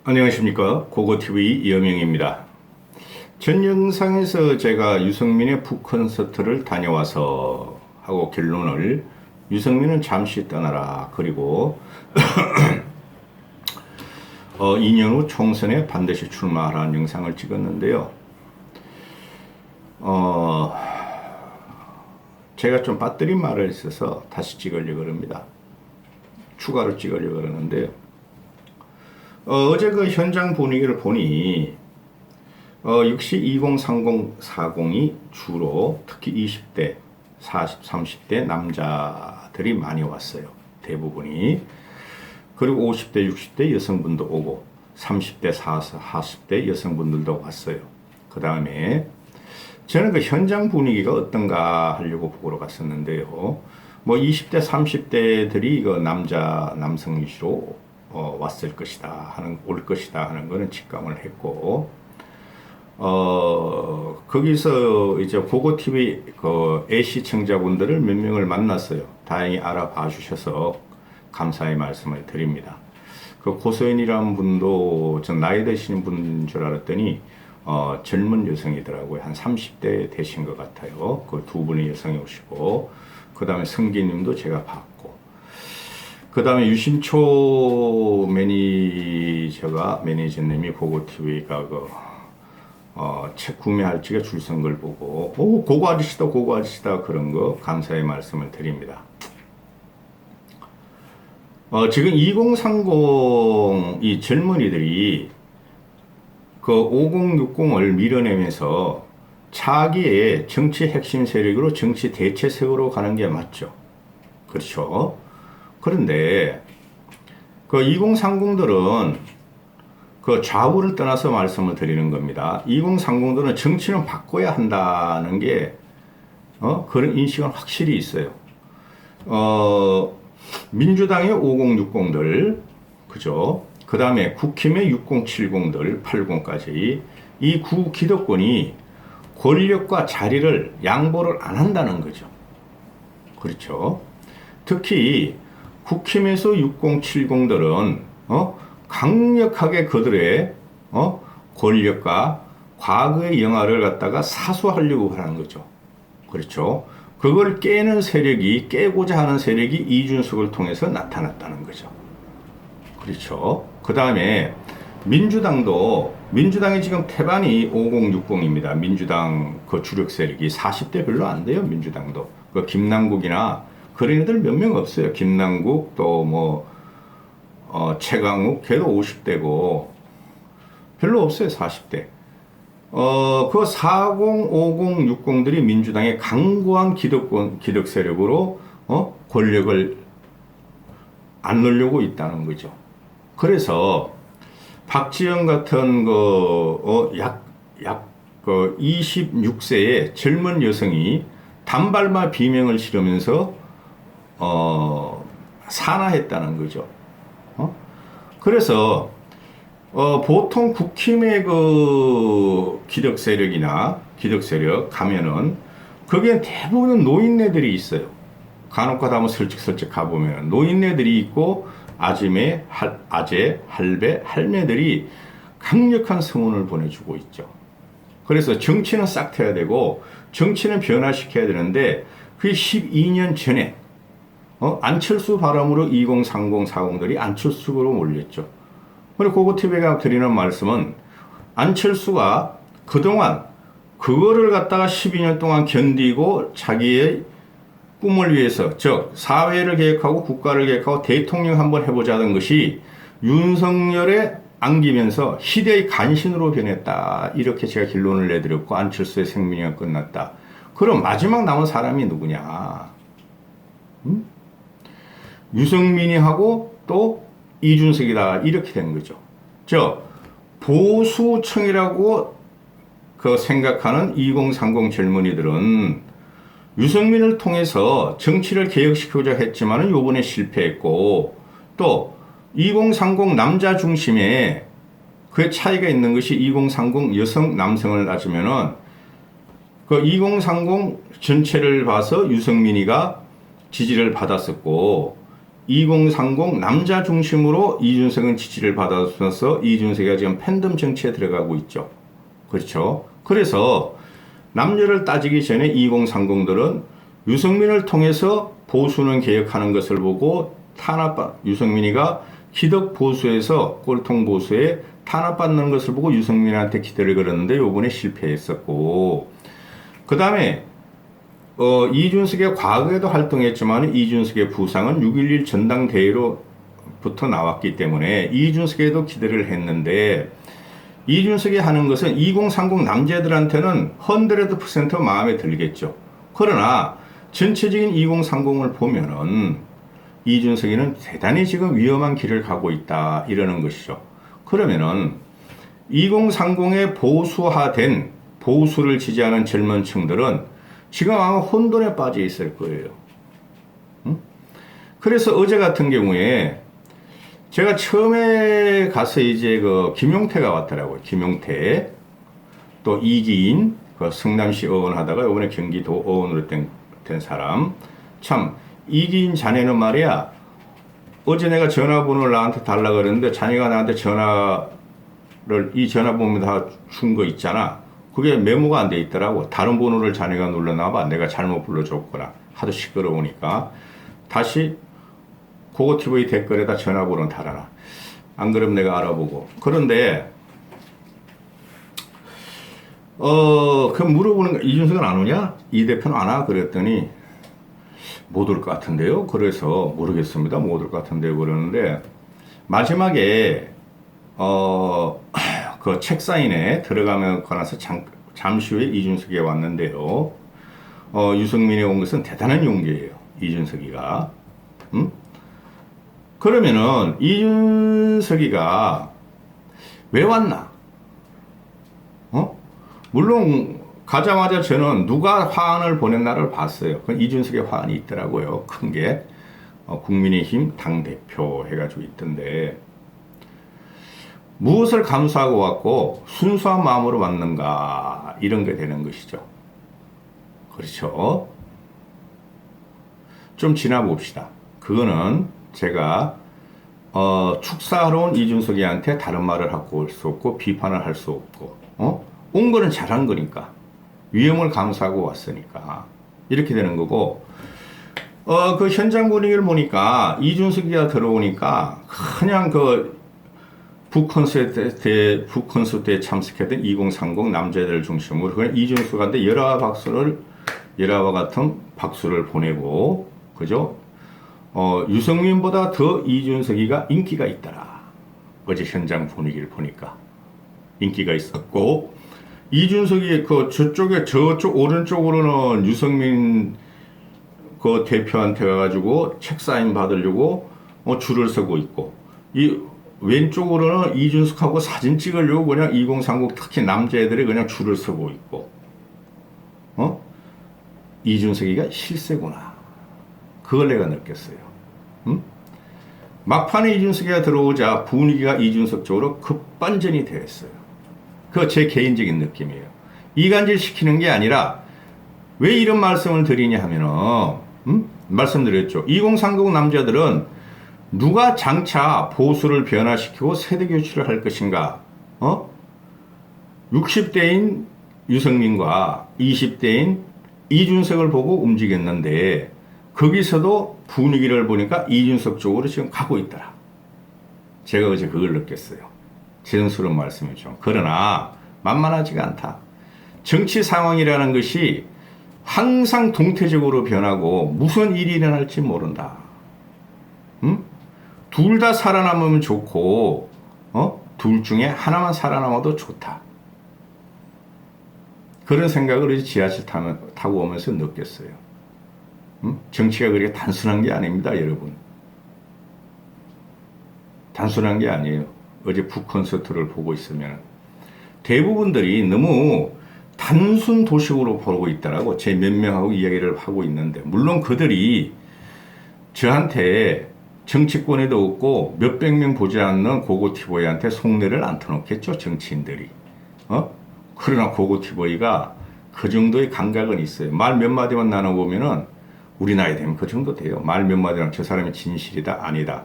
안녕하십니까. 고고TV 이영영입니다. 전 영상에서 제가 유승민의 북콘서트를 다녀와서 하고 결론을 유승민은 잠시 떠나라, 그리고 2년 후 총선에 반드시 출마하라는 영상을 찍었는데요. 제가 좀 빠뜨린 말을 있어서 다시 찍으려고 합니다. 추가로 찍으려고 그러는데요. 어제 그 현장 분위기를 보니 역시 2030, 40이 주로 특히 20대, 40, 30대 남자들이 많이 왔어요. 대부분이. 그리고 50대, 60대 여성분도 오고 30대, 40대 여성분들도 왔어요. 그 다음에 저는 그 현장 분위기가 어떤가 하려고 보러 갔었는데요. 뭐 20대, 30대들이 그 남성 위주로 왔을 것이다 올 것이다 하는 거는 직감을 했고, 거기서 이제 고고TV 그 애시청자분들을 몇 명을 만났어요. 다행히 알아봐 주셔서 감사의 말씀을 드립니다. 그 고소연이라는 분도 전 나이 드시는 분인 줄 알았더니 젊은 여성이더라고요. 한 30대 되신 것 같아요. 그 두 분의 여성이 오시고, 그 다음에 성기님도 제가 봤고, 그 다음에 유심초 매니저님이 고고TV가 책 구매할 적에 줄 선 걸 보고, 고고 아저씨다, 그런 거 감사의 말씀을 드립니다. 지금 2030 이 젊은이들이 그 5060을 밀어내면서 차기의 정치 핵심 세력으로 정치 대체색으로 가는 게 맞죠. 그렇죠. 그런데 그 2030들은 그 좌우를 떠나서 말씀을 드리는 겁니다. 2030들은 정치는 바꿔야 한다는 게 그런 인식은 확실히 있어요. 민주당의 5060들, 그죠? 그 다음에 국힘의 6070들, 80까지 이 구기득권이 권력과 자리를 양보를 안 한다는 거죠. 그렇죠? 특히 국힘에서 6070들은 강력하게 그들의 권력과 과거의 영화를 갖다가 사수하려고 하는 거죠. 그렇죠? 그걸 깨고자 하는 세력이 이준석을 통해서 나타났다는 거죠. 그렇죠? 그 다음에 민주당이 지금 태반이 5060입니다. 민주당 그 주력 세력이 40대 별로 안 돼요. 민주당도. 그 김남국이나 그런 애들 몇 명 없어요. 김남국 또 최강욱 걔도 50대고 별로 없어요. 40대. 그 40, 50, 60들이 민주당의 강고한 기득 세력으로 권력을 안 넣으려고 있다는 거죠. 그래서 박지영 같은 26세의 젊은 여성이 단발마 비명을 지르면서 산화했다는 거죠. 그래서 보통 국힘의 그 기득 세력 가면은 거기엔 대부분 노인네들이 있어요. 간혹가다 한번 슬쩍슬쩍 가보면 노인네들이 있고 아재, 할배, 할매들이 강력한 성원을 보내주고 있죠. 그래서 정치는 싹 트야 되고 정치는 변화시켜야 되는데 그게 12년 전에 안철수 바람으로 2030, 40들이 안철수로 몰렸죠. 그리고 고고TV가 드리는 말씀은 안철수가 그동안 그거를 갖다가 12년 동안 견디고 자기의 꿈을 위해서, 즉 사회를 개혁하고 국가를 개혁하고 대통령 한번 해보자는 것이 윤석열에 안기면서 희대의 간신으로 변했다. 이렇게 제가 결론을 내드렸고 안철수의 생명이 끝났다. 그럼 마지막 남은 사람이 누구냐? 유승민이 하고 또 이준석이다. 이렇게 된 거죠. 즉 보수층이라고 생각하는 2030 젊은이들은 유승민을 통해서 정치를 개혁시키고자 했지만은 요번에 실패했고, 또 2030 남자 중심에 그 차이가 있는 것이 2030 여성 남성을 따지면은 그 2030 전체를 봐서 유승민이가 지지를 받았었고 2030 남자 중심으로 이준석은 지지를 받아서 이준석이가 지금 팬덤 정치에 들어가고 있죠. 그렇죠. 그래서 남녀를 따지기 전에 2030들은 유승민을 통해서 보수는 개혁하는 것을 보고 유승민이가 기득 보수에서 꼴통 보수에 탄압받는 것을 보고 유승민한테 기대를 걸었는데 요번에 실패했었고, 그 다음에 이준석의 과거에도 활동했지만 이준석의 부상은 6.11 전당대회로부터 나왔기 때문에 이준석에도 기대를 했는데, 이준석이 하는 것은 2030 남자들한테는 100% 마음에 들겠죠. 그러나 전체적인 2030을 보면은 이준석이는 대단히 지금 위험한 길을 가고 있다 이러는 것이죠. 그러면은 2030의 보수화된 보수를 지지하는 젊은 층들은 지금 아마 혼돈에 빠져 있을 거예요. 응? 그래서 어제 같은 경우에 제가 처음에 가서 이제 그 김용태가 왔더라고요. 김용태. 또 이기인, 그 성남시 의원 하다가 이번에 경기도 의원으로 된 사람. 참, 이기인 자네는 말이야. 어제 내가 전화번호를 나한테 달라 그랬는데 자네가 나한테 이 전화번호 다 준 거 있잖아. 그게 메모가 안 돼 있더라고. 다른 번호를 자네가 눌렀나 봐. 내가 잘못 불러줬거나. 하도 시끄러우니까. 다시 고고TV 댓글에다 전화번호 달아놔. 안 그러면 내가 알아보고. 그런데 그 물어보는 거, 이준석은 안 오냐? 이 대표는 안 와? 그랬더니 못 올 것 같은데요. 그래서 모르겠습니다. 못 올 것 같은데요. 그러는데 마지막에 그 책사인에 들어가고 나서 잠시 후에 이준석이 왔는데요. 유승민이 온 것은 대단한 용기예요. 이준석이가. 그러면은 이준석이가 왜 왔나? 물론 가자마자 저는 누가 화환을 보냈나를 봤어요. 그 이준석의 화환이 있더라고요. 큰 게 국민의힘 당대표 해가지고 있던데, 무엇을 감수하고 왔고 순수한 마음으로 왔는가, 이런 게 되는 것이죠. 그렇죠. 좀 지나봅시다. 그거는 제가 축사하러 온 이준석이한테 다른 말을 하고 올 수 없고 비판을 할 수 없고, 온 거는 잘한 거니까, 위험을 감수하고 왔으니까 이렇게 되는 거고, 그 현장 분위기를 보니까 이준석이가 들어오니까 그냥 그 북콘서트에 참석했던 2030 남자들 중심으로 그냥 이준석한테 열화와 같은 박수를 보내고, 그죠? 유승민보다 더 이준석이가 인기가 있더라. 어제 현장 분위기를 보니까 인기가 있었고, 이준석이 저쪽 오른쪽으로는 유승민 그 대표한테 가가지고 책 사인 받으려고 줄을 서고 있고, 이 왼쪽으로는 이준석하고 사진 찍으려고 그냥 2030 특히 남자애들이 그냥 줄을 서고 있고, 이준석이가 실세구나. 그걸 내가 느꼈어요. 막판에 이준석이가 들어오자 분위기가 이준석 쪽으로 급반전이 되었어요. 그거 제 개인적인 느낌이에요. 이간질 시키는 게 아니라, 왜 이런 말씀을 드리냐 하면은, 말씀드렸죠. 2030 남자들은 누가 장차 보수를 변화시키고 세대 교체를 할 것인가? 60대인 유승민과 20대인 이준석을 보고 움직였는데, 거기서도 분위기를 보니까 이준석 쪽으로 지금 가고 있더라. 제가 어제 그걸 느꼈어요. 죄송스러운 말씀이죠. 그러나 만만하지가 않다. 정치 상황이라는 것이 항상 동태적으로 변하고 무슨 일이 일어날지 모른다. 둘 다 살아남으면 좋고, 둘 중에 하나만 살아남아도 좋다. 그런 생각을 이제 지하철 타고 오면서 느꼈어요. 정치가 그렇게 단순한 게 아닙니다, 여러분. 단순한 게 아니에요. 어제 북콘서트를 보고 있으면 대부분들이 너무 단순 도식으로 보고 있더라고. 제 몇 명하고 이야기를 하고 있는데, 물론 그들이 저한테 정치권에도 없고 몇백 명 보지 않는 고고티보이한테 속내를 안 터놓겠죠, 정치인들이. 그러나 고고티보이가 그 정도의 감각은 있어요. 말 몇 마디만 나눠보면은 우리 나이 되면 그 정도 돼요. 말 몇 마디랑 저 사람이 진실이다 아니다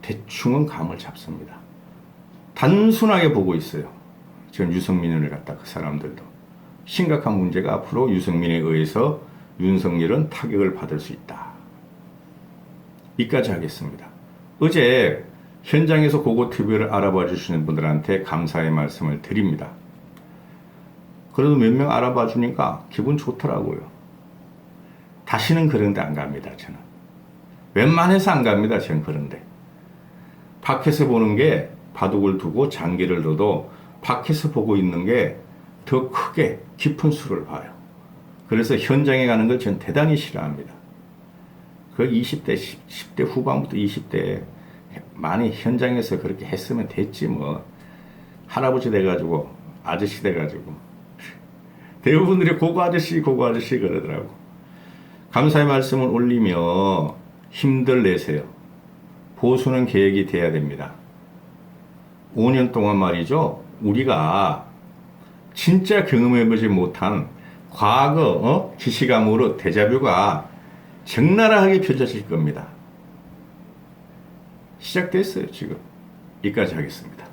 대충은 감을 잡습니다. 단순하게 보고 있어요. 지금 유승민을 갖다 그 사람들도 심각한 문제가 앞으로 유승민에 의해서 윤석열은 타격을 받을 수 있다. 이까지 하겠습니다. 어제 현장에서 고고TV를 알아봐 주시는 분들한테 감사의 말씀을 드립니다. 그래도 몇 명 알아봐 주니까 기분 좋더라고요. 다시는 그런데 안 갑니다, 저는. 웬만해서 안 갑니다, 저는 그런데. 밖에서 보는 게 바둑을 두고 장기를 둬도 밖에서 보고 있는 게 더 크게 깊은 수를 봐요. 그래서 현장에 가는 걸 전 대단히 싫어합니다. 그 20대, 10대 후반부터 20대 많이 현장에서 그렇게 했으면 됐지 뭐. 할아버지 돼가지고 아저씨 돼가지고 대부분들이 고고 아저씨 그러더라고. 감사의 말씀을 올리며 힘들 내세요. 보수는 계획이 돼야 됩니다. 5년 동안 말이죠. 우리가 진짜 경험해보지 못한 과거 기시감으로 데자뷰가 적나라하게 펼쳐질 겁니다. 시작됐어요 지금. 여기까지 하겠습니다.